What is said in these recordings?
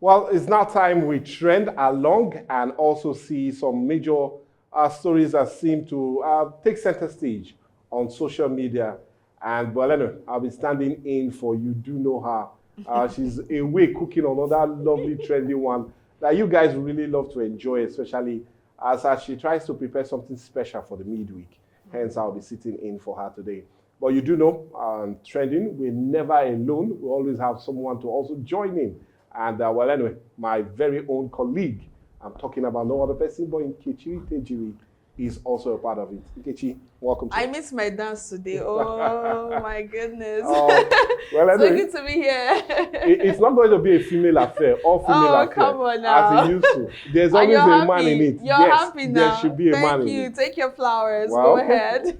Well, it's now time we trend along and also see some major stories that seem to take center stage on social media. And well, anyway, I'll be standing in for You Do Know Her. She's away cooking another lovely trendy one that you guys really love to enjoy, especially as she tries to prepare something special for the midweek. Hence, I'll be sitting in for her today. But you do know, trending, we're never alone. We always have someone to also join in. And well, anyway, my very own colleague, I'm talking about no other person but Nkechi Tejiri, is also a part of it. Nkechi, welcome to I missed my dance today. Oh my goodness. Well, anyway, so good to be here. It's not going to be a female affair, all female affair. Come on now. As it used to. There's always a man in it. You're yes, happy now. There should be a man in it. Thank you. Take your flowers. Well, Go ahead.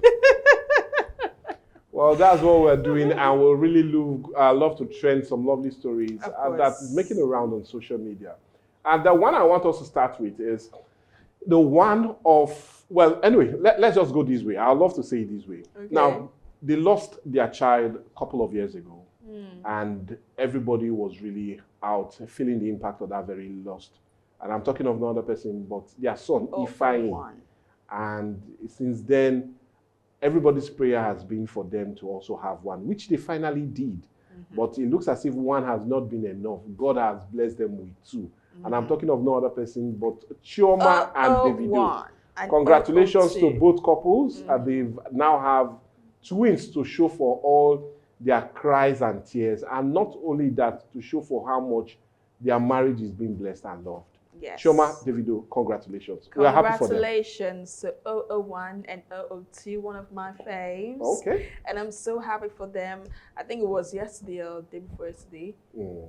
Well, that's what we're doing, and we'll really love to trend some lovely stories that is making a round on social media. And the one I want us to start with is the one of, well, anyway, let's just go this way. I'd love to say it this way. Okay. Now, they lost their child a couple of years ago, and everybody was really out feeling the impact of that very loss. And I'm talking of no other person but their son, Ifeanyi. And since then, everybody's prayer has been for them to also have one, which they finally did. But it looks as if one has not been enough. God has blessed them with two. And I'm talking of no other person but Chioma and Davido. Congratulations to both couples. They now have twins to show for all their cries and tears. And not only that, to show for how much their marriage is being blessed and loved. Yes. Chioma, Davido, congratulations. We are happy for them. Congratulations to 001 and 002, one of my faves. Okay. And I'm so happy for them. I think it was yesterday or the day before yesterday.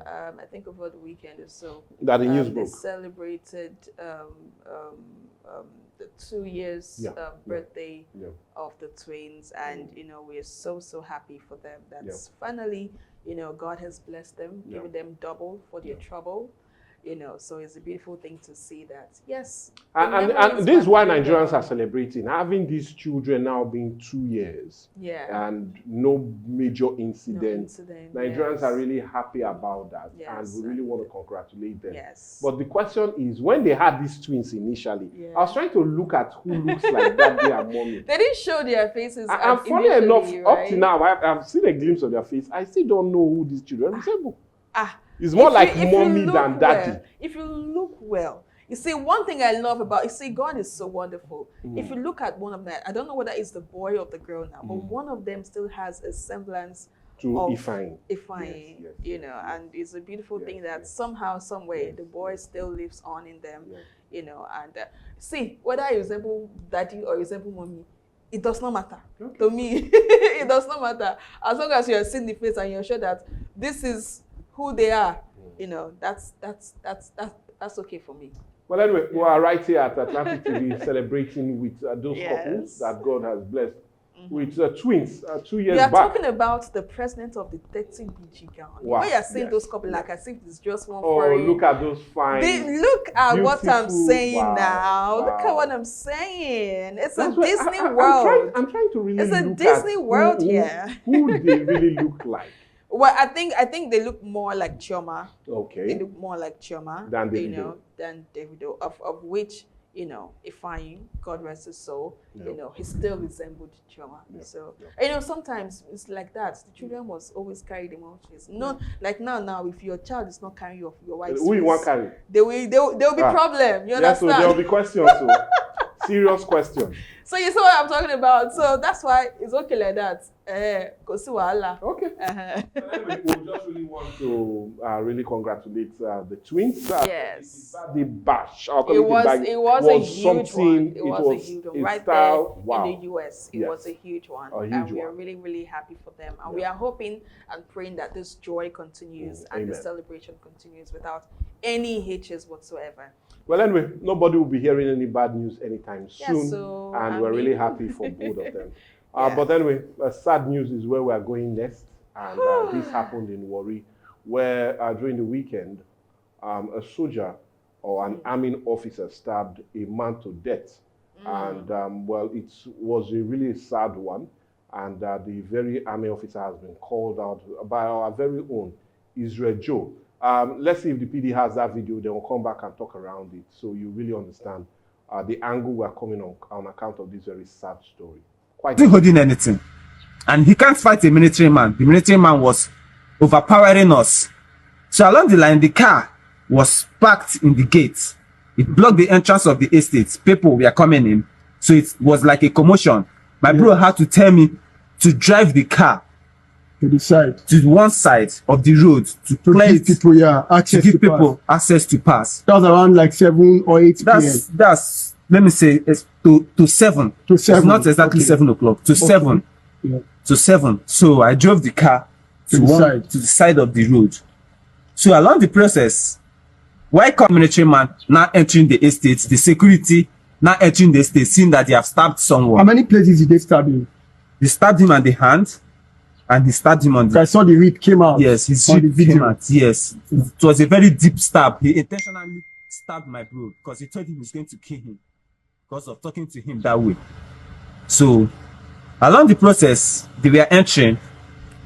I think over the weekend or so. That the news broke. They celebrated the 2 years birthday of the twins. And, you know, we're so happy for them. That's finally, you know, God has blessed them, giving them double for their trouble. You know, so it's a beautiful thing to see that. Yes. And this is why Nigerians are celebrating. Having these children now being 2 years. Yeah. And no major incident. Nigerians are really happy about that. Yes. And we really want to congratulate them. Yes. But the question is, when they had these twins initially, I was trying to look at who looks like that their mommy. They didn't show their faces. And funny enough, up to now, I've seen a glimpse of their face. I still don't know who these children are. It's more like mommy than daddy. If you look well, you see, one thing I love about, you see, God is so wonderful. If you look at one of them, I don't know whether it's the boy or the girl now, but one of them still has a semblance to Ifeanyi. Yes. You know, and it's a beautiful thing that somehow, some way, the boy still lives on in them, you know, and see, whether you resemble daddy or you resemble mommy, it does not matter. To me, it does not matter. As long as you're seeing the face and you're sure that this is who they are, you know, that's okay for me. Well, anyway, we are right here at Atlantic TV celebrating with those couples that God has blessed with twins 2 years back. We are talking about the president of the 30 BG gang. Wow. When you're seeing those couples, like as if it's just one foreign. Look at those fine. Look at what I'm saying now. Look at what I'm saying. It's a Disney world. I'm trying to really It's a Disney world here. Who they really look like. Well, I think they look more like Chioma. Okay. They look more like Chioma than Davido. You know, than Davido. Of which, you know, Ifeanyi, God rest his soul, you know, he still resembled Chioma. So, you know, sometimes it's like that. The children must always carry the emotions. Not like now, if your child is not carrying your wife's who you want carry? There will be problem. You understand? So there will be questions. So. Serious question. So you see what I'm talking about. So that's why it's okay like that. Okay. We just really want to really congratulate the twins. Yes. The bash. It was a huge one. It was a huge one. Right there in the US. It was a huge one. And we are really, really happy for them. And we are hoping and praying that this joy continues and the celebration continues without any hitches whatsoever. Well, anyway, nobody will be hearing any bad news anytime soon. And we're really happy for both of them. But anyway, sad news is where we're going next. And this happened in Warri, where during the weekend, a soldier or an army officer stabbed a man to death. And, well, it was a really sad one. And the very army officer has been called out by our very own Israel Joe. Let's see if the PD has that video, then we'll come back and talk around it so you really understand the angle we're coming on account of this very sad story. Quite holding anything. And he can't fight a military man. The military man was overpowering us. So along the line, the car was parked in the gate. It blocked the entrance of the estate. People were coming in. So it was like a commotion. My bro had to tell me to drive the car to the side, to one side of the road to give people access to give people access to pass. That was around like 7 or 8 p.m. That's let me say it's to 7. To 7. It's not exactly 7 o'clock. To 7. Yeah. To 7. So I drove the car to the side of the road. So along the process, why come military man now entering the estate, the security now entering the estate, seeing that they have stabbed someone? How many places did they stab him? They stabbed him on the hand, and he stabbed him on the... I saw the rib came out. Yes, his rib came out. Yes. It was a very deep stab. He intentionally stabbed my bro because he thought he was going to kill him because of talking to him that way. So, along the process, they were entering.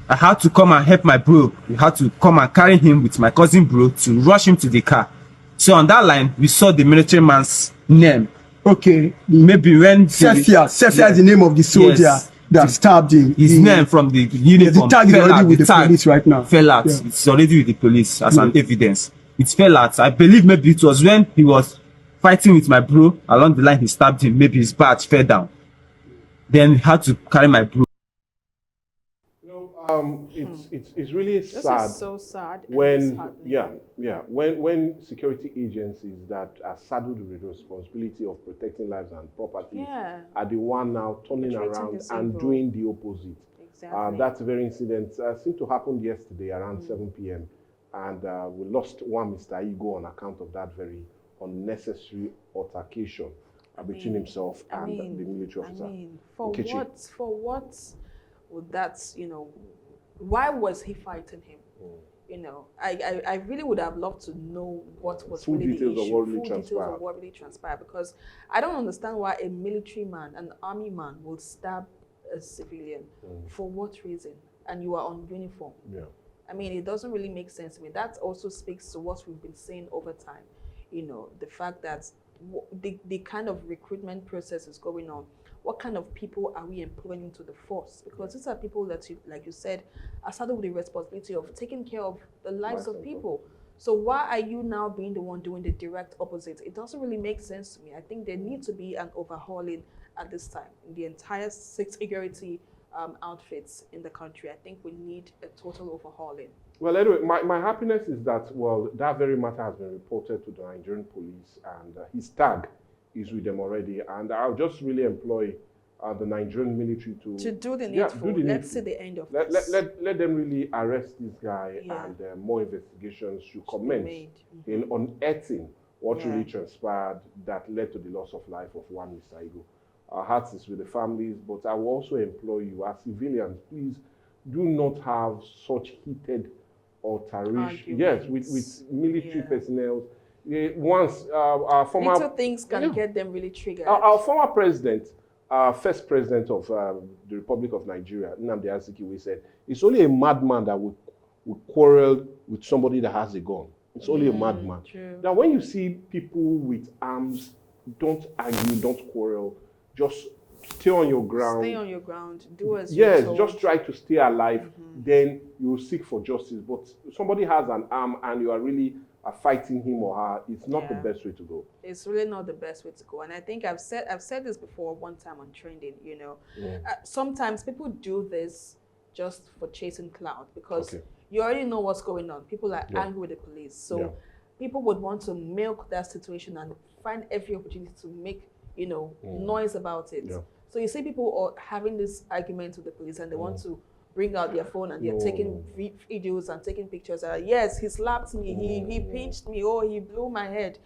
I had to come and help my bro. We had to come and carry him with my cousin bro to rush him to the car. So on that line, we saw the military man's name. Okay. Maybe when... Sephia is the name of the soldier that stabbed him. His name from the uniform. The tag is already with the police right now. Fell out. Yeah. It's already with the police as an evidence. It fell out. I believe maybe it was when he was fighting with my bro. Along the line, he stabbed him. Maybe his badge fell down. Then we had to carry my bro. It's really sad. This is so sad. When when security agencies that are saddled with the responsibility of protecting lives and property are the one now turning around and doing the opposite. Exactly. That very incident seemed to happen yesterday around 7 p.m. and we lost one Mr. Igo on account of that very unnecessary altercation between himself and the military officer. For what would that, why was he fighting him? I really would have loved to know what was full really details the issue, of what really transpired, because I don't understand why a military man, an army man, would stab a civilian. For what reason? And you are on uniform. Yeah. I mean, it doesn't really make sense to me. That also speaks to what we've been saying over time. The fact that the kind of recruitment process is going on. What kind of people are we employing into the force? Because these are people that, like you said, are saddled with the responsibility of taking care of the lives of people. So why are you now being the one doing the direct opposite? It doesn't really make sense to me. I think there needs to be an overhauling at this time in the entire security outfits in the country. I think we need a total overhauling. Well, anyway, my happiness is that, well, that very matter has been reported to the Nigerian police, and his tag is with them already. And I'll just really employ the Nigerian military to do the needful. Let's see the end of this. Let them really arrest this guy, and more investigations should commence in unearthing what really transpired that led to the loss of life of one Mr. Igo. Our hearts is with the families, but I will also implore you as civilians, please do not have such heated altercation. Yes, with military personnel. Once our former... Little things can get them really triggered. Our former president, first president of the Republic of Nigeria, Nnamdi Azikiwe, said, it's only a madman that would quarrel with somebody that has a gun. It's only a madman. True. Now, when you see people with arms, don't argue, don't quarrel. Just stay on your ground. Stay on your ground. Do as you're told. Just try to stay alive. Then you will seek for justice. But somebody has an arm and you are really fighting him or her. It's not the best way to go. It's really not the best way to go. And I think I've said this before one time on Trending. Sometimes people do this just for chasing clout because you already know what's going on. People are angry with the police, so people would want to milk that situation and find every opportunity to make noise about it. So you see people are having this argument with the police and they want to bring out their phone and they're taking videos and taking pictures. Yes, he slapped me, he pinched me, he blew my head,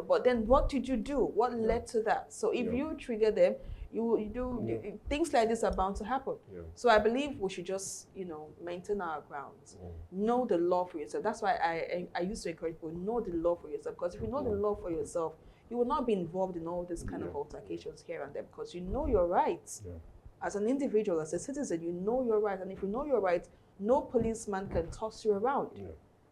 But then what did you do? What led to that? So if you trigger them, you do things like this are bound to happen. So I believe we should just maintain our grounds, know the law for yourself. That's why I used to encourage people, know the law for yourself, because if you know the law for yourself, you will not be involved in all this kind of altercations here and there, because you know your rights. As an individual, as a citizen, you know your rights. And if you know your rights, no policeman can toss you around.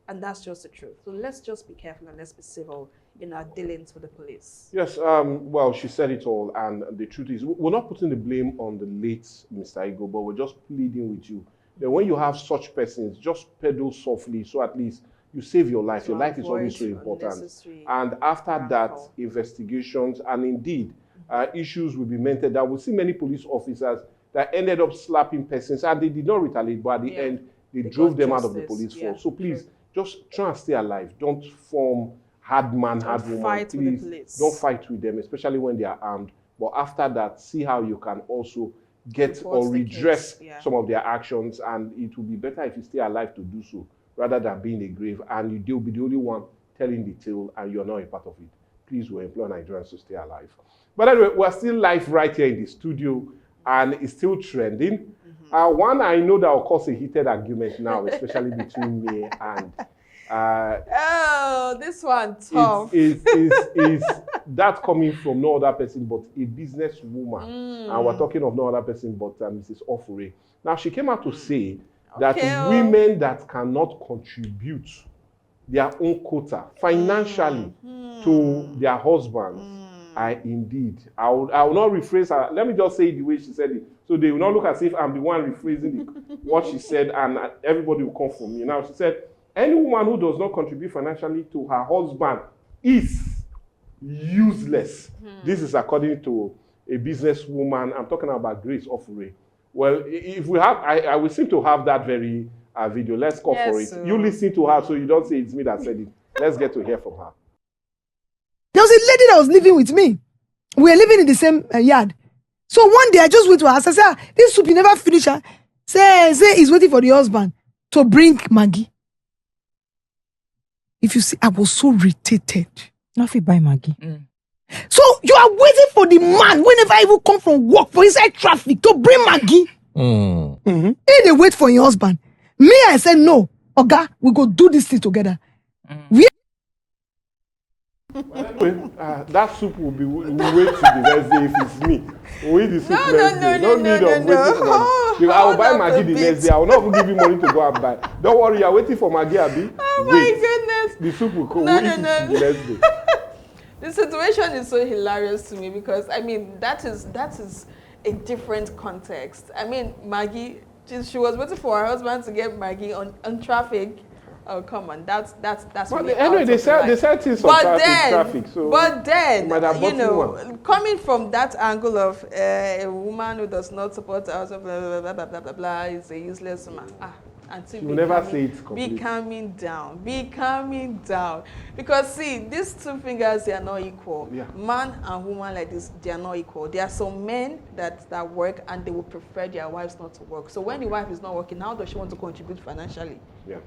And that's just the truth. So let's just be careful and let's be civil in our dealings with the police. Yes, well, she said it all, and the truth is, we're not putting the blame on the late Mr. Igo, but we're just pleading with you. That when you have such persons, just pedal softly, so at least you save your life. Your life is always so important. And after that, investigations and indeed issues will be mentored. That we'll see many police officers that ended up slapping persons, and they did not retaliate, but at the end, they drove them out of the police force. So please, just try and stay alive. Don't form hard man, hard woman. Please don't fight with them, especially when they are armed. But after that, see how you can also get or redress some of their actions, and it will be better if you stay alive to do so rather than being a grave and you'll be the only one telling the tale and you're not a part of it. Please, we implore Nigerians to stay alive. But anyway, we're still live right here in the studio and it's still trending. One I know that will cause a heated argument now, especially between me and this one tough. Is that coming from no other person but a businesswoman? And we're talking of no other person but Mrs. Ofure. Now, she came out to say that women that cannot contribute their own quota financially to their husbands are indeed, I will not rephrase her. Let me just say it the way she said it, so they will not look as if I'm the one rephrasing what she said and everybody will come for me. Now, she said, any woman who does not contribute financially to her husband is useless. This is according to a businesswoman. I'm talking about Grace Ofure. Well, if we have, I will seem to have that very video. Let's call for it. You listen to her so you don't say it's me that said it. Let's get to hear from her. There was a lady that was living with me. We were living in the same yard. So one day I just went to her house. I said, this soup you never finish. Say he's waiting for the husband to bring Maggie. If you see, I was so irritated. Nothing by Maggie. So you are waiting for the man whenever I will come from work for inside traffic to bring Maggie. They wait for your husband. Me, I said no. Oga, we go do this thing together. Anyway, that soup will be wait till the next day if it's me. We'll eat the soup next day. No need of waiting for Maggie. I will buy Maggie the next day. I will not even give you money to go and buy. Don't worry, you are waiting for Maggie, Abi. Oh my goodness. The soup will come. We'll eat it the next day. The situation is so hilarious to me because, I mean, that is a different context. I mean, Maggie, she was waiting for her husband to get Maggie on traffic. Oh, come on, that's Well, really anyway, they said things on traffic, so but then, you know, one. coming from that angle of a woman who does not support her husband, blah, blah, blah, blah, blah, blah, blah, is a useless woman. You will never say it completely. Be calming down. Because see, these two fingers, they are not equal. Yeah. Man and woman like this, they are not equal. There are some men that work and they will prefer their wives not to work. So when the wife is not working, how does she want to contribute financially? Yeah.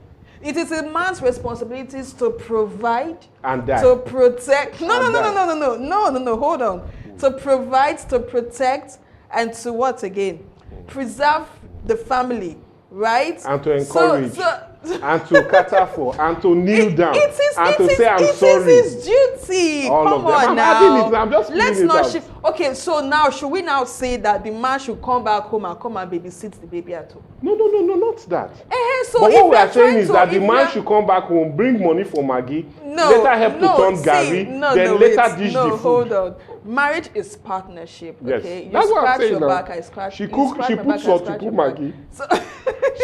It is a man's responsibilities to provide and that. to protect. No, hold on. To provide, to protect, and to what again? Preserve the family. Right? And to encourage, and to cater for, and to kneel down, and to say I'm sorry. It is his duty. All Come of them. on now. I'm just Let's it not out. shift. Okay, so now should we now say that the man should come back home and come and babysit the baby at home? No, not that. So but what we are saying is that the man should come back home, bring money for Maggie, later help to turn Gary, then later dish the food. Hold on. Marriage is partnership. Yes. Okay, you That's scratch your now. back, I scratch. She my puts salt to cook Maggie. So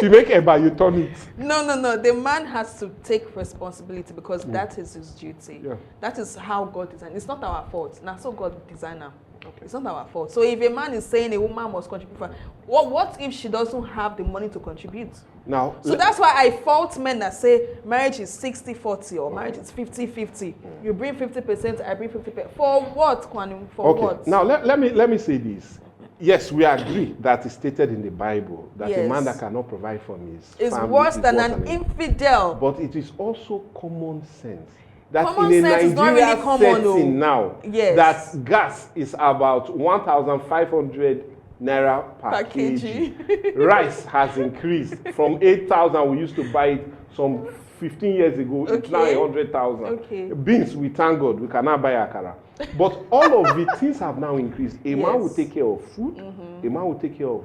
she make eba, you turn it. No. The man has to take responsibility because that is his duty. Yeah. That is how God designed. It's not our fault. Now, so God designed her. Okay. It's not our fault. So if a man is saying a woman must contribute, what if she doesn't have the money to contribute? Now, so that's why I fault men that say marriage is 60-40 or marriage is 50-50. You bring 50%, I bring 50%. For what, Kwanu? For what? Now let me say this. Yes, we agree that is stated in the Bible that a man that cannot provide for his family worse than an infidel. But it is also common sense that common in a sense Nigeria is not really setting now, that gas is about 1,500 naira per kg. Rice has increased from 8,000 we used to buy it some 15 years ago. It's now 100,000. Beans, we thank God, we cannot buy akara. But all of the things have now increased. A man will take care of food, a man will take care of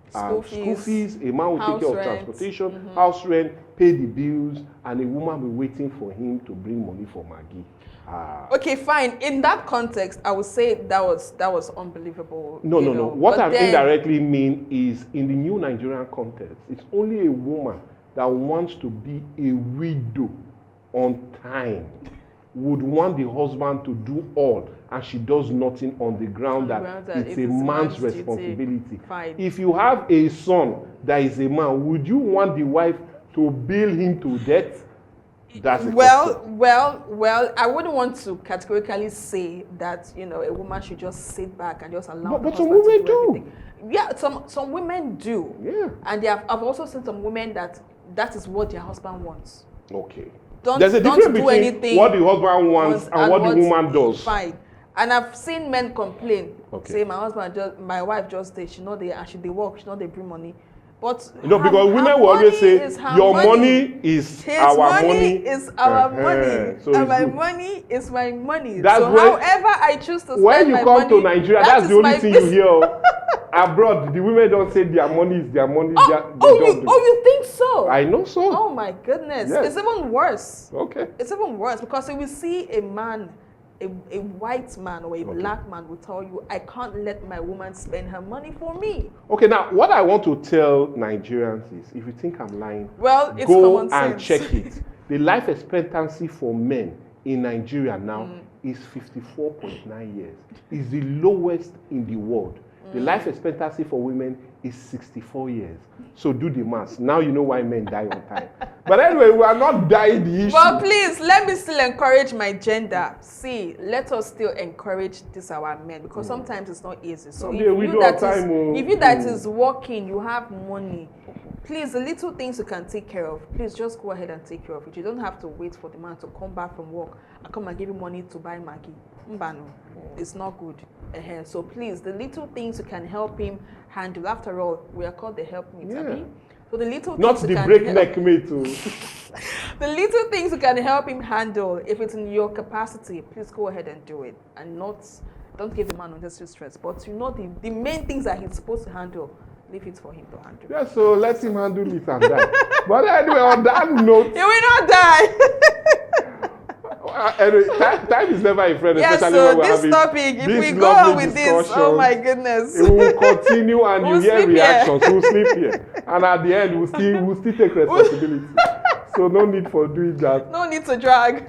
School fees, a man will take care of rent. transportation, house rent, pay the bills, and a woman will be waiting for him to bring money for Maggie. Okay, fine. In that context, I would say that was unbelievable. No. What But I then, indirectly mean is in the new Nigerian context, it's only a woman that wants to be a widow on time would want the husband to do all, and she does nothing on the ground that it's a man's responsibility. Fine. If you have a son that is a man, would you want the wife to bill him to death? That's a question. Well, I wouldn't want to categorically say that, a woman should just sit back and just allow. But some women do. Everything. Yeah, some women do. Yeah. And I've also seen some women that is what their husband wants. Okay. Don't, There's a don't difference do between anything what the husband wants and what the woman does. Fine. And I've seen men complain, Okay. say my wife just stay, she know they and she dey work, she know they bring money. But Because women will always say, your money is his our money. money. Is our money. So and my good. money is my money. That's so when- however I choose to spend When you my come money, to Nigeria, that that's is the only my thing you business. hear. Abroad, the women don't say their money is their money. You think so? I know so. Oh my goodness. Yes. It's even worse. Okay. It's even worse because if we see a man, a white man or a black man will tell you, I can't let my woman spend her money for me. Okay, now what I want to tell Nigerians is, if you think I'm lying, Well, it's go common and sense. check it. The life expectancy for men in Nigeria now is 54.9 years. It's the lowest in the world. The life expectancy for women is 64 years. So do the math. Now you know why men die on time. But anyway, we are not dying the issue. But please, let me still encourage my gender. See, let us still encourage this our men because sometimes it's not easy. So if you that is working, you have money, please, the little things you can take care of, please just go ahead and take care of it. You don't have to wait for the man to come back from work and come and give you money to buy Maggie. Mbano, it's not good. So please, the little things you can help him handle. After all, we are called the helpmeet. Yeah. So the little Not things the you can breakneck mate. the little things you can help him handle, if it's in your capacity, please go ahead and do it. And don't give the man unnecessary stress. But the main things that he's supposed to handle, leave it for him to handle. Yeah, so let him handle it and that. But anyway, on that note, He will not die. anyway, time is never a friend, Yes, especially so when we're this having topic, if these we go lovely on with this, oh discussions, my goodness. it will continue and We'll you hear sleep here. reactions. We'll sleep here. And at the end, we'll still take responsibility. So no need for doing that. No need to drag.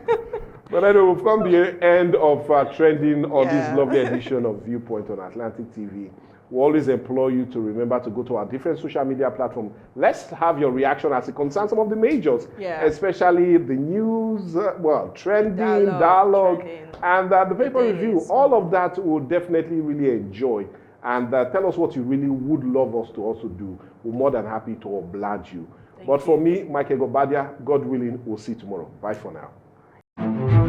But anyway, we've come to the end of trending on Yeah. this lovely edition of Viewpoint on Atlantic TV. We always implore you to remember to go to our different social media platforms. Let's have your reaction as it concerns some of the majors, Yeah. especially the news, trending, Dialogue, trending, and the paper dailies. review. All of that we'll definitely really enjoy. And tell us what you really would love us to also do. We're more than happy to oblige you. But for me, Michael Gobadia, God willing, we'll see you tomorrow. Bye for now.